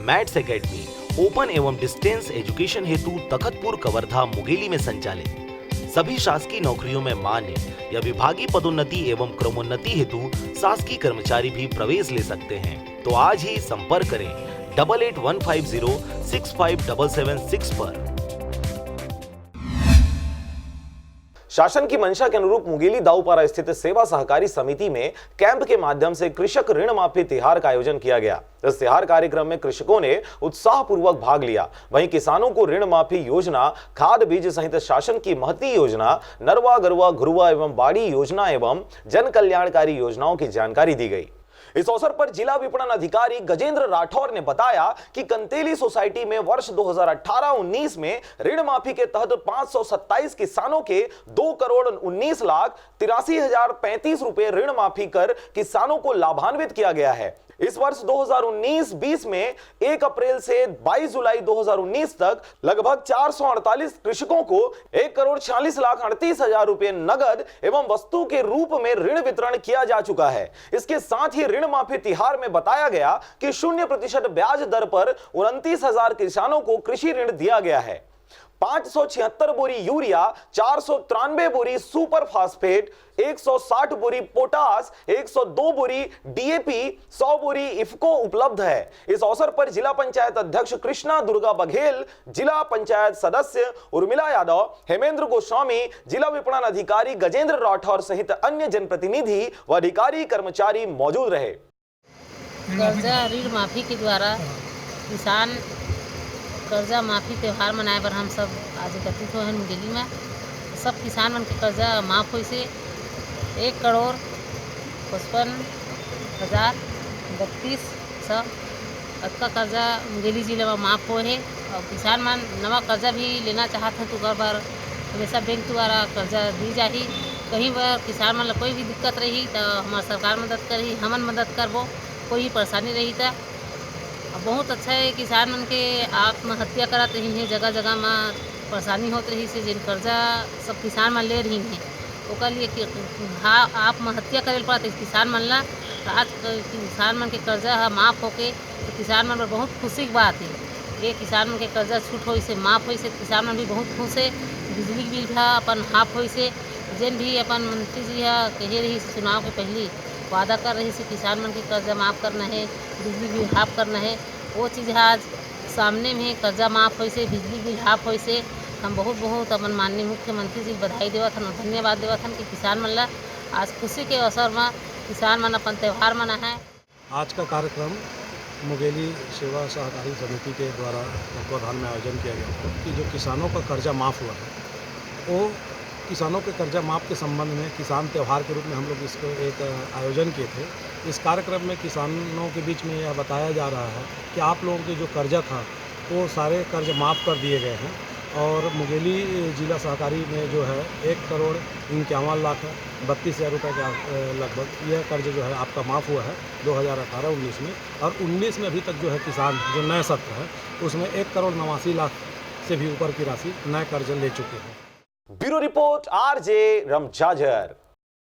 Maths academy open एवं distance education हेतु तखतपुर कवर्धा मुंगेली में संचालित। सभी शासकीय नौकरियों में मान्य या विभागीय पदोन्नति एवं क्रमोन्नति हेतु शासकीय कर्मचारी भी प्रवेश ले सकते हैं। तो आज ही संपर्क करें 8815065776 पर। शासन की मंशा के अनुरूप मुंगेली दाऊपारा स्थित सेवा सहकारी समिति में कैंप के माध्यम से कृषक ऋण माफी तिहार का आयोजन किया गया। इस तिहार कार्यक्रम में कृषकों ने उत्साहपूर्वक भाग लिया। वहीं किसानों को ऋण माफी योजना, खाद बीज सहित शासन की महती योजना, नरवा गरवा घुरवा एवं बाड़ी योजना एवं जन कल्याणकारी योजनाओं की जानकारी दी गई। इस अवसर पर जिला विपणन अधिकारी गजेंद्र राठौर ने बताया कि कंतेली सोसाइटी में वर्ष 2018-19 में ऋण माफी के तहत 527 किसानों के 2,19,83,035 रुपए ऋण माफी कर किसानों को लाभान्वित किया गया है। इस वर्ष 2019-20 में 1 अप्रैल से 22 जुलाई 2019 तक लगभग 448 कृषकों को 1,46,38,000 रुपए नगद एवं वस्तु के रूप में ऋण वितरण किया जा चुका है। इसके साथ ही ऋण माफी तिहार में बताया गया कि 0% ब्याज दर पर 29,000 किसानों को कृषि ऋण दिया गया है। 576 बोरी यूरिया, 493 बोरी सुपर फास्फेट, 160 बोरी पोटास, 102 बोरी डीएपी, 100 बोरी इफ्को उपलब्ध है। इस अवसर पर जिला पंचायत अध्यक्ष कृष्णा दुर्गा बघेल, जिला पंचायत सदस्य उर्मिला यादव, हेमेंद्र गोस्वामी, जिला विपणन अधिकारी गजेंद्र राठौर सहित अन्य जनप्रतिनिधि व अधिकारी कर्मचारी मौजूद रहे। कर्जा ऋण माफी के द्वारा किसान कर्जा माफी त्यौहार मनाए बर हम सब आज एकत्रित हुए हैं मुंगेली में। सब किसान मन के कर्जा माफ होइसे 1,55,32,100 अतका कर्जा मुंगेली जिले में माफ हुए है। और किसान मन नवा कर्जा भी लेना चाहत हैं तो ओकर बर हमेशा बैंक द्वारा कर्जा दी जाही। कहीं पर किसान मन ला कोई भी दिक्कत रही तो हमार सरकार मदद करही, हमन मदद करबो। कोई परेशानी रही तो बहुत अच्छा है। किसान मन के आत्महत्या करत रही है, जगह जगह में परेशानी होत रही से जिन कर्जा सब किसान मन ले रही हैं ओकर लिए आत्महत्या करे पड़त किसान मन ला। आज किसान मन के कर्जा माफ होके तो किसान मन पर बहुत खुशी की बात है। ये किसान मन के कर्जा छूट होई से माफ होई से किसान मन भी बहुत खुश है। बिजली बिल भी अपन हाफ होई से जिन भी अपन मंत्री जी कहे रही चुनाव के पहले वादा कर रही से किसान मन के कर्जा माफ़ करना है, बिजली बिल हाफ करना है, वो चीज़ आज सामने में कर्जा माफ़ होई से, बिजली बिल हाफ होई से हम बहुत अपन माननीय मुख्यमंत्री जी बधाई देवत हन, धन्यवाद देवत हन कि किसान मन ला आज खुशी के अवसर में किसान मन अपन त्यौहार मना है। आज का कार्यक्रम मुंगेली सेवा सहकारी समिति के द्वारा तत्वाधान में आयोजन किया गया कि जो किसानों का कर्जा माफ़ हुआ है वो किसानों के कर्जा माफ़ के संबंध में किसान त्यौहार के रूप में हम लोग इसको एक आयोजन किए थे। इस कार्यक्रम में किसानों के बीच में यह बताया जा रहा है कि आप लोगों के जो कर्जा था वो सारे कर्ज माफ़ कर दिए गए हैं और मुंगेली जिला सहकारी में जो है 1,51,32,000 रुपये का लगभग यह कर्ज जो है आपका माफ़ हुआ है 2018-19 में। और 19 में अभी तक जो है किसान जो नए सत्र है उसमें 1,89,00,000 से भी ऊपर की राशि नए कर्ज ले चुके हैं। Bureau report RJ रमजाजर।